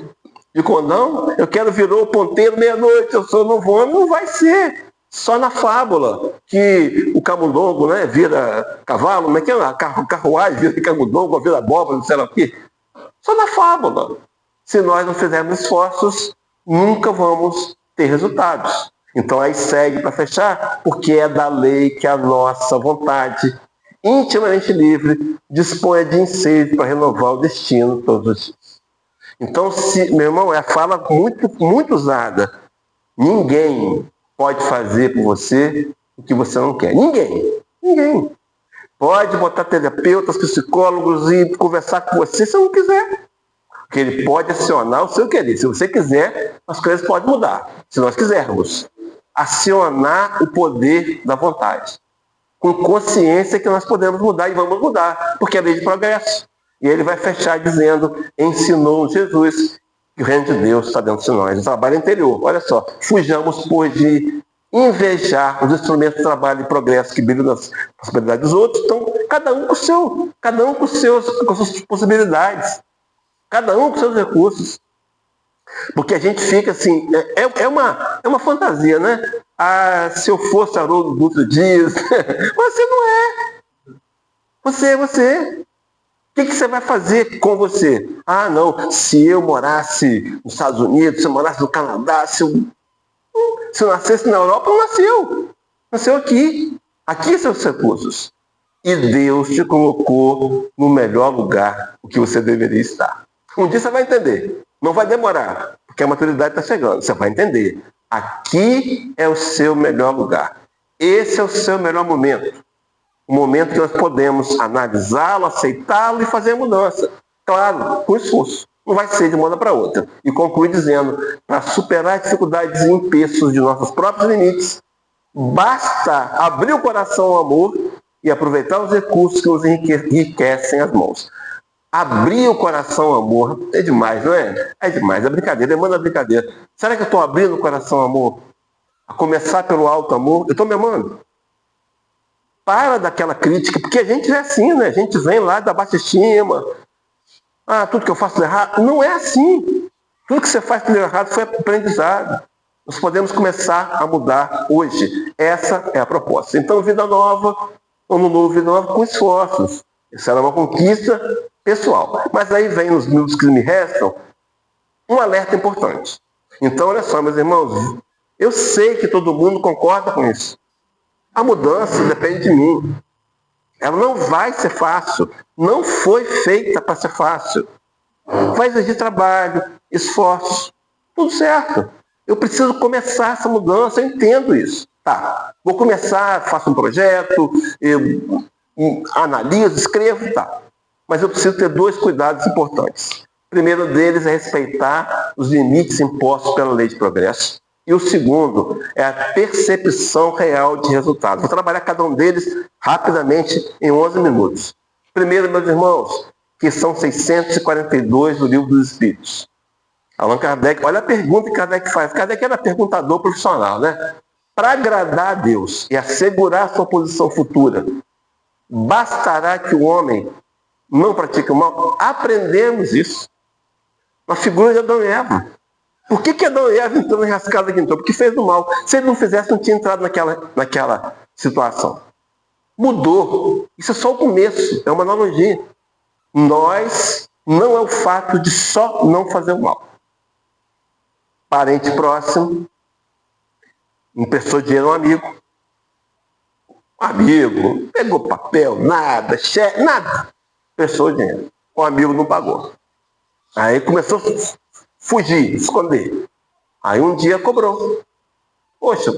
condão. Eu quero virou o ponteiro meia-noite. Eu sou novo homem. Não vai ser. Só na fábula que o camundongo, né, vira cavalo. Como é que é? A carruagem vira camundongo, vira abóbora, não sei lá o quê. Só na fábula. Se nós não fizermos esforços, nunca vamos ter resultados. Então aí segue para fechar, porque é da lei que a nossa vontade, intimamente livre, dispõe de ensejo para renovar o destino todos os dias. Então, meu irmão, é a fala muito, muito usada. Ninguém pode fazer por você o que você não quer. Ninguém. Ninguém. Pode botar terapeutas, psicólogos e conversar com você se não quiser. Porque ele pode acionar o seu querer. Se você quiser, as coisas podem mudar. Se nós quisermos. Acionar o poder da vontade. Com consciência que nós podemos mudar e vamos mudar, porque é lei de progresso. E ele vai fechar dizendo, ensinou Jesus que o reino de Deus está dentro de nós. O trabalho interior, olha só, fujamos por de invejar os instrumentos de trabalho e progresso que brilham nas possibilidades dos outros. Então, cada um com com suas possibilidades, cada um com seus recursos. Porque a gente fica assim, é uma fantasia, né? Ah, se eu fosse Haroldo Dutra Dias, você não é. Você é você. O que você vai fazer com você? Ah, não, se eu morasse nos Estados Unidos, se eu morasse no Canadá, se eu nascesse na Europa, não nasceu. Nasceu aqui. Aqui são os recursos. E Deus te colocou no melhor lugar o que você deveria estar. Um dia você vai entender. Não vai demorar, porque a maturidade está chegando. Você vai entender. Aqui é o seu melhor lugar. Esse é o seu melhor momento. O momento que nós podemos analisá-lo, aceitá-lo e fazer a mudança. Claro, com esforço. Não vai ser de uma hora para outra. E conclui dizendo, para superar as dificuldades e empeços de nossos próprios limites, basta abrir o coração ao amor e aproveitar os recursos que nos enriquecem as mãos. Abrir o coração ao amor é demais, não é? É demais, é brincadeira, demanda brincadeira. Será que eu estou abrindo o coração ao amor? A começar pelo alto amor? Eu estou me amando? Para daquela crítica, porque a gente é assim, né? A gente vem lá da baixa estima, Tudo que eu faço de errado. Não é assim. Tudo que você faz de errado foi aprendizado. Nós podemos começar a mudar hoje. Essa é a proposta. Então, vida nova, ano novo, vida nova com esforços. Isso era uma conquista pessoal. Mas aí vem nos minutos que me restam um alerta importante. Então, olha só, meus irmãos, eu sei que todo mundo concorda com isso. A mudança depende de mim. Ela não vai ser fácil. Não foi feita para ser fácil. Vai exigir trabalho, esforço, tudo certo. Eu preciso começar essa mudança, eu entendo isso. Tá, vou começar, faço um projeto, eu analiso, escrevo, tá. Mas eu preciso ter 2 cuidados importantes. O primeiro deles é respeitar os limites impostos pela lei de progresso. E o segundo é a percepção real de resultados. Vou trabalhar cada um deles rapidamente em 11 minutos. Primeiro, meus irmãos, que são 642 do Livro dos Espíritos. Allan Kardec, olha a pergunta que Kardec faz. Kardec era perguntador profissional, né? Para agradar a Deus e assegurar sua posição futura, bastará que o homem não pratique o mal? Aprendemos isso na figura de Adão e Eva. Por que Adão e Eva entrou na rascada que entrou? Porque fez o mal. Se ele não fizesse, não tinha entrado naquela situação. Mudou. Isso é só o começo, é uma analogia. Nós não é o fato de só não fazer o mal. Parente próximo, emprestou dinheiro a um amigo. Um amigo, pegou papel, nada, cheque, nada. Emprestou dinheiro. O amigo não pagou. Aí começou a fugir, esconder. Aí um dia cobrou. Poxa,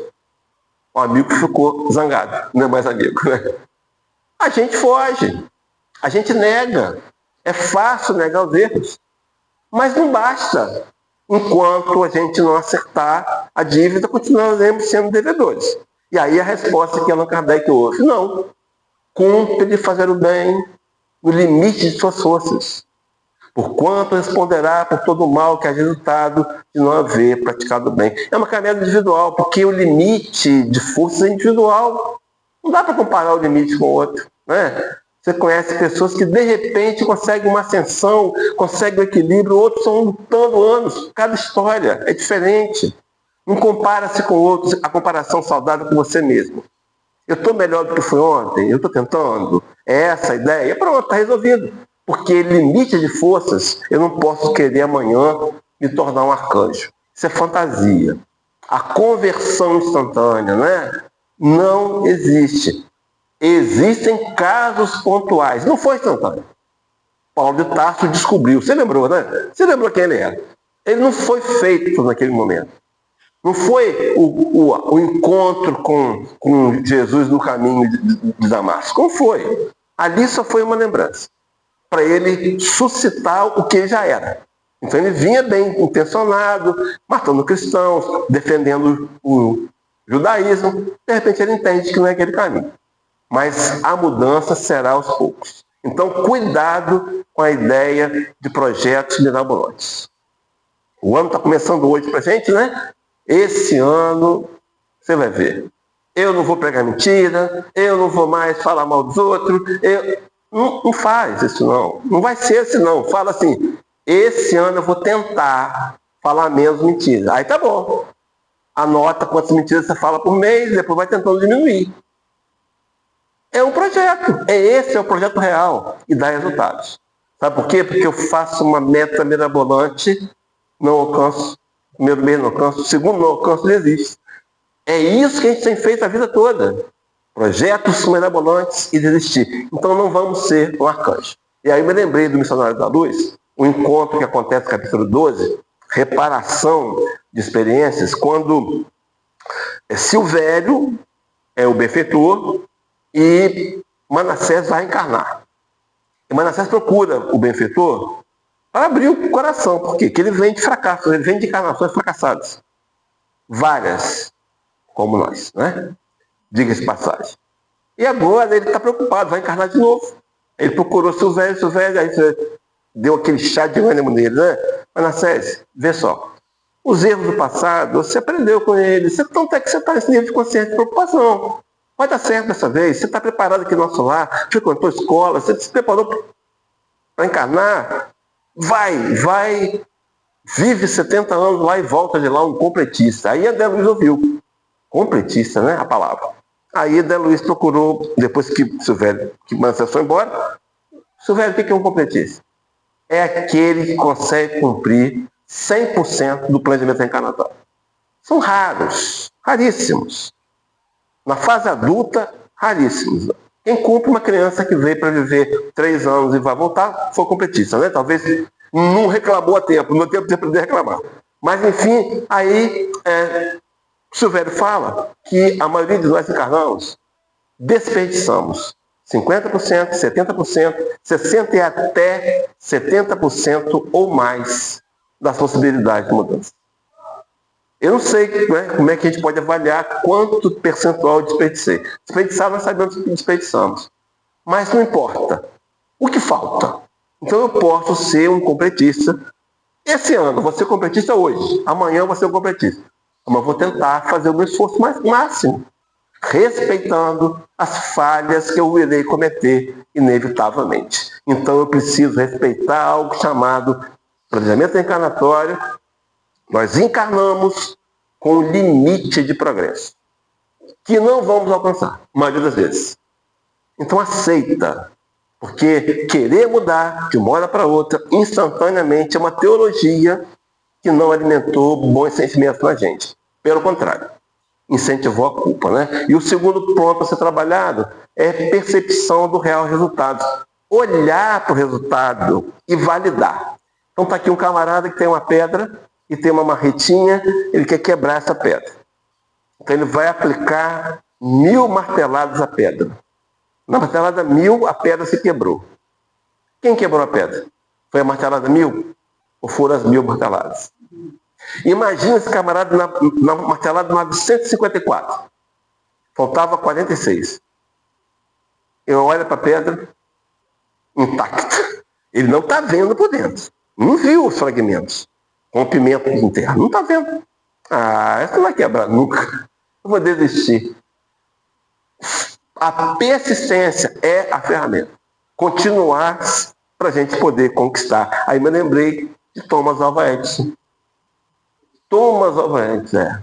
o amigo ficou zangado, não é mais amigo, né? A gente foge, a gente nega. É fácil negar os erros. Mas não basta. Enquanto a gente não acertar a dívida, continuaremos sendo devedores. E aí a resposta que Allan Kardec ouve: não. Cumpre fazer o bem no limite de suas forças. Porquanto responderá por todo o mal que é resultado de não haver praticado o bem. É uma caminhada individual, porque o limite de força é individual. Não dá para comparar o limite com o outro, né? Você conhece pessoas que de repente conseguem uma ascensão, conseguem um equilíbrio, outros estão lutando anos. Cada história é diferente. Não compara-se com outros, a comparação saudável com você mesmo. Eu estou melhor do que fui ontem, eu estou tentando. É essa a ideia? Pronto, está resolvido. Porque limite de forças, eu não posso querer amanhã me tornar um arcanjo. Isso é fantasia. A conversão instantânea, né? Não existe. Existem casos pontuais. Não foi instantâneo. Paulo de Tarso descobriu. Você lembrou, né? Você lembrou quem ele era? Ele não foi feito naquele momento. Não foi o encontro com Jesus no caminho de Damasco. Não foi. Ali só foi uma lembrança. Para ele suscitar o que ele já era. Então ele vinha bem intencionado, matando cristãos, defendendo o judaísmo. De repente ele entende que não é aquele caminho. Mas a mudança será aos poucos. Então, cuidado com a ideia de projetos mirabolantes. O ano está começando hoje para a gente, né? Esse ano, você vai ver. Eu não vou pregar mentira, eu não vou mais falar mal dos outros. Não faz isso, não. Não vai ser assim, não. Fala assim, esse ano eu vou tentar falar menos mentira. Aí tá bom. Anota quantas mentiras você fala por mês, depois vai tentando diminuir. É um projeto. Esse é o projeto real e dá resultados. Sabe por quê? Porque eu faço uma meta mirabolante, não alcanço, primeiro mês não alcanço, segundo não alcanço, desiste. É isso que a gente tem feito a vida toda. Projetos mirabolantes e desistir. Então não vamos ser um arcanjo. E aí me lembrei do Missionário da Luz, um encontro que acontece no capítulo 12, reparação de experiências, quando Silvério é o benfeitor e Manassés vai encarnar. E Manassés procura o benfeitor para abrir o coração. Por quê? Porque ele vem de fracassos, ele vem de encarnações fracassadas. Várias, como nós, né? Diga-se de passagem. E agora ele está preocupado, vai encarnar de novo. Ele procurou Silvério, aí deu aquele chá de ânimo nele, né? Manassés, vê só. Os erros do passado, você aprendeu com eles. Tanto é que você está nesse nível de consciência de preocupação. Vai dar certo dessa vez. Você está preparado aqui no nosso lar, frequentou a escola, você se preparou para encarnar. vive 70 anos lá e volta de lá um completista. Aí André Luiz ouviu. Completista, né? A palavra. Aí André Luiz procurou, depois que Silvério, que Mansell foi embora, Silvério, o que é um completista? É aquele que consegue cumprir 100% do planejamento reencarnatório. São raros, raríssimos. Na fase adulta, raríssimos. Quem cumpre, uma criança que veio para viver 3 anos e vai voltar, foi completista, né? Talvez não reclamou a tempo, não teve tempo de reclamar. Mas, enfim, aí Silvério fala que a maioria de nós encarnamos, desperdiçamos 50%, 70%, 60% e até 70% ou mais das possibilidades de mudança. Eu não sei, né, como é que a gente pode avaliar quanto percentual eu desperdicei. Desperdiçar, nós sabemos que desperdiçamos. Mas não importa. O que falta? Então eu posso ser um completista. Esse ano, vou ser completista hoje. Amanhã eu vou ser um completista. Mas vou tentar fazer o meu esforço máximo, respeitando as falhas que eu irei cometer inevitavelmente. Então eu preciso respeitar algo chamado planejamento reencarnatório. Nós encarnamos com um limite de progresso, que não vamos alcançar, a maioria das vezes. Então aceita, porque querer mudar de uma hora para outra, instantaneamente, é uma teologia que não alimentou bons sentimentos na gente. Pelo contrário, incentivou a culpa, né? E o segundo ponto a ser trabalhado é percepção do real resultado. Olhar para o resultado e validar. Então está aqui um camarada que tem uma pedra e tem uma marretinha, ele quer quebrar essa pedra. Então ele vai aplicar 1000 marteladas à pedra. Na martelada 1000, a pedra se quebrou. Quem quebrou a pedra? Foi a martelada 1000? Ou foram as 1000 marteladas? Imagina esse camarada na martelada 954. Faltava 46. Eu olho para a pedra intacta. Ele não está vendo por dentro. Não viu os fragmentos. Rompimento interno. Não está vendo. Essa não vai quebrar nunca. Eu vou desistir. A persistência é a ferramenta. Continuar para a gente poder conquistar. Aí me lembrei de Thomas Alva Edison. Thomas Alva Edison,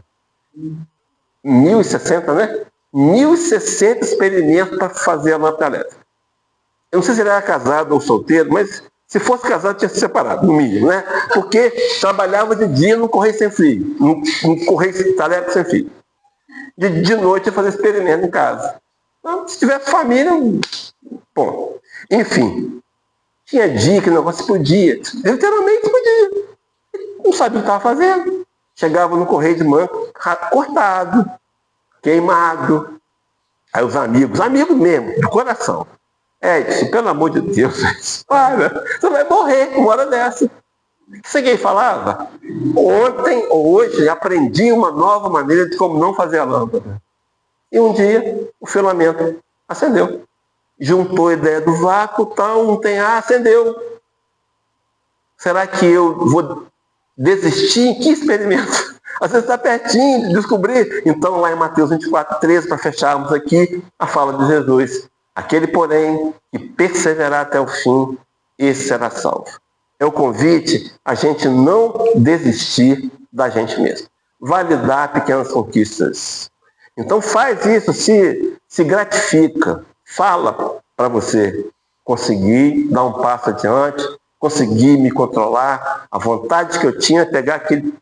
1060, né? 1060 experimentos para fazer a lâmpada elétrica. Eu não sei se ele era casado ou solteiro, mas se fosse casado, tinha se separado, no mínimo, né? Porque trabalhava de dia no correio sem fio, no correio tarefa sem fio. De noite ia fazer experimento em casa. Então, se tivesse família, bom. Enfim, tinha dia que o negócio explodia. Literalmente explodia. Não sabia o que estava fazendo. Chegava no correio de mão, cortado, queimado. Aí os amigos mesmo, de coração. Edson, pelo amor de Deus, para, você vai morrer uma hora dessa. O que você falava? Ontem ou hoje aprendi uma nova maneira de como não fazer a lâmpada. E um dia o filamento acendeu. Juntou a ideia do vácuo, tal, não tem ar, acendeu. Será que eu vou desistir? Em que experimento? Às vezes está pertinho de descobrir. Então lá em Mateus 24:13, para fecharmos aqui, a fala de Jesus. Aquele, porém, que perseverar até o fim, esse será salvo. É o convite a gente não desistir da gente mesmo. Validar pequenas conquistas. Então faz isso, se gratifica. Fala para você conseguir dar um passo adiante, conseguir me controlar. A vontade que eu tinha é pegar aquele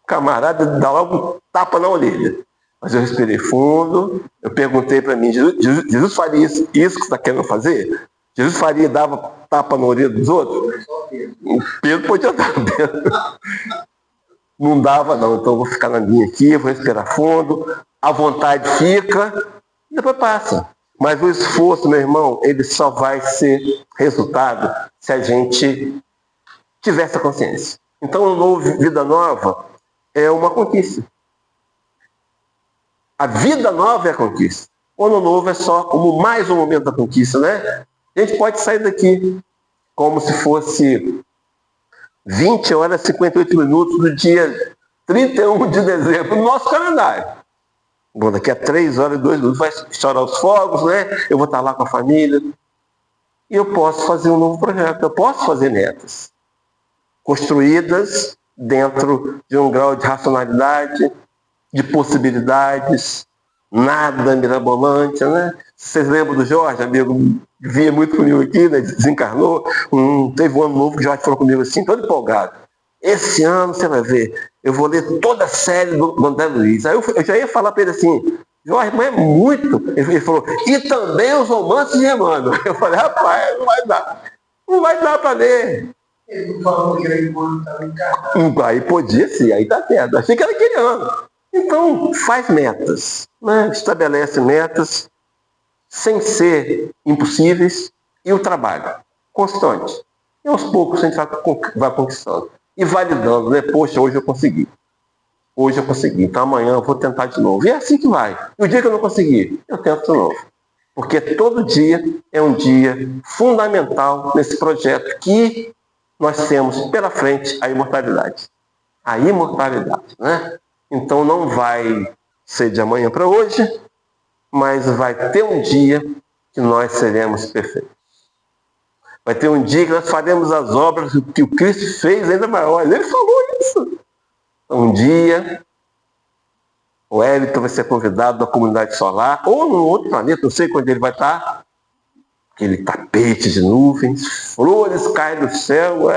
camarada e dar logo um tapa na orelha. Mas eu respirei fundo, eu perguntei para mim, Jesus faria isso que você está querendo fazer? Jesus faria e dava tapa na orelha dos outros? O Pedro podia dar. Não dava não, então eu vou ficar na minha aqui, vou respirar fundo, a vontade fica, e depois passa. Mas o esforço, meu irmão, ele só vai ser resultado se a gente tiver essa consciência. Então o novo Vida Nova é uma conquista. A vida nova é a conquista. O ano novo é só como mais um momento da conquista, né? A gente pode sair daqui como se fosse 20 horas e 58 minutos do dia 31 de dezembro, no nosso calendário. Bom, daqui a 3 horas e 2 minutos vai estourar os fogos, né? Eu vou estar lá com a família. E eu posso fazer um novo projeto, eu posso fazer metas. construídas dentro de um grau de racionalidade, de possibilidades, nada mirabolante, né? Vocês lembram do Jorge, amigo? Via muito comigo aqui, né? Desencarnou. Teve um ano novo que o Jorge falou comigo assim, todo empolgado. Esse ano, você vai ver, eu vou ler toda a série do André Luiz. Aí eu já ia falar para ele assim, Jorge, mas é muito. Ele falou, e também os romances de Emmanuel. Eu falei, rapaz, não vai dar. Não vai dar para ler. Ele não falou que ele estava encarnado. Aí podia sim, aí tá certo. Achei que era aquele ano. Então, faz metas, né? Estabelece metas sem ser impossíveis e o trabalho constante. E aos poucos a gente vai conquistando. E validando, né? Poxa, hoje eu consegui. Hoje eu consegui, então amanhã eu vou tentar de novo. E é assim que vai. E o dia que eu não conseguir, eu tento de novo. Porque todo dia é um dia fundamental nesse projeto que nós temos pela frente a imortalidade. A imortalidade, né? Então não vai ser de amanhã para hoje, mas vai ter um dia que nós seremos perfeitos. Vai ter um dia que nós faremos as obras que o Cristo fez ainda maiores. Ele falou isso. Um dia, o Hélito vai ser convidado da comunidade solar, ou num outro planeta, não sei quando ele vai estar. Aquele tapete de nuvens, flores caem do céu,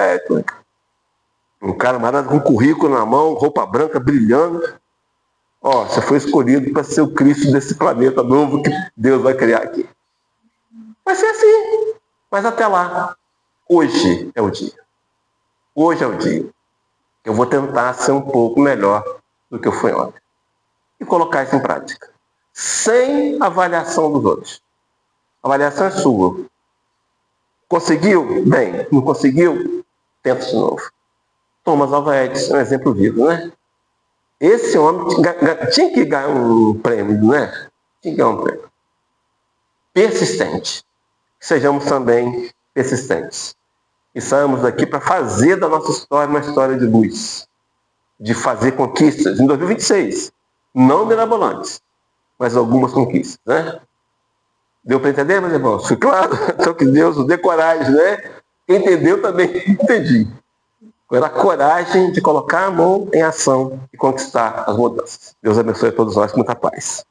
um cara maravilhoso com um currículo na mão, roupa branca brilhando. Ó, você foi escolhido para ser o Cristo desse planeta novo que Deus vai criar aqui. Vai ser assim. Mas até lá, hoje é o dia. Hoje é o dia. Eu vou tentar ser um pouco melhor do que eu fui ontem. E colocar isso em prática. Sem avaliação dos outros. A avaliação é sua. Conseguiu? Bem. Não conseguiu? Tenta de novo. Thomas Alva Edison é um exemplo vivo, né? Esse homem tinha que ganhar um prêmio, né? Tinha que ganhar um prêmio. Persistente. Sejamos também persistentes. E saímos daqui para fazer da nossa história uma história de luz. De fazer conquistas em 2026. Não mirabolantes, mas algumas conquistas, né? Deu para entender, meus irmãos? Foi claro? Então que Deus nos dê coragem, né? Quem entendeu também entendi. Agora a coragem de colocar a mão em ação e conquistar as mudanças. Deus abençoe a todos nós com muita paz.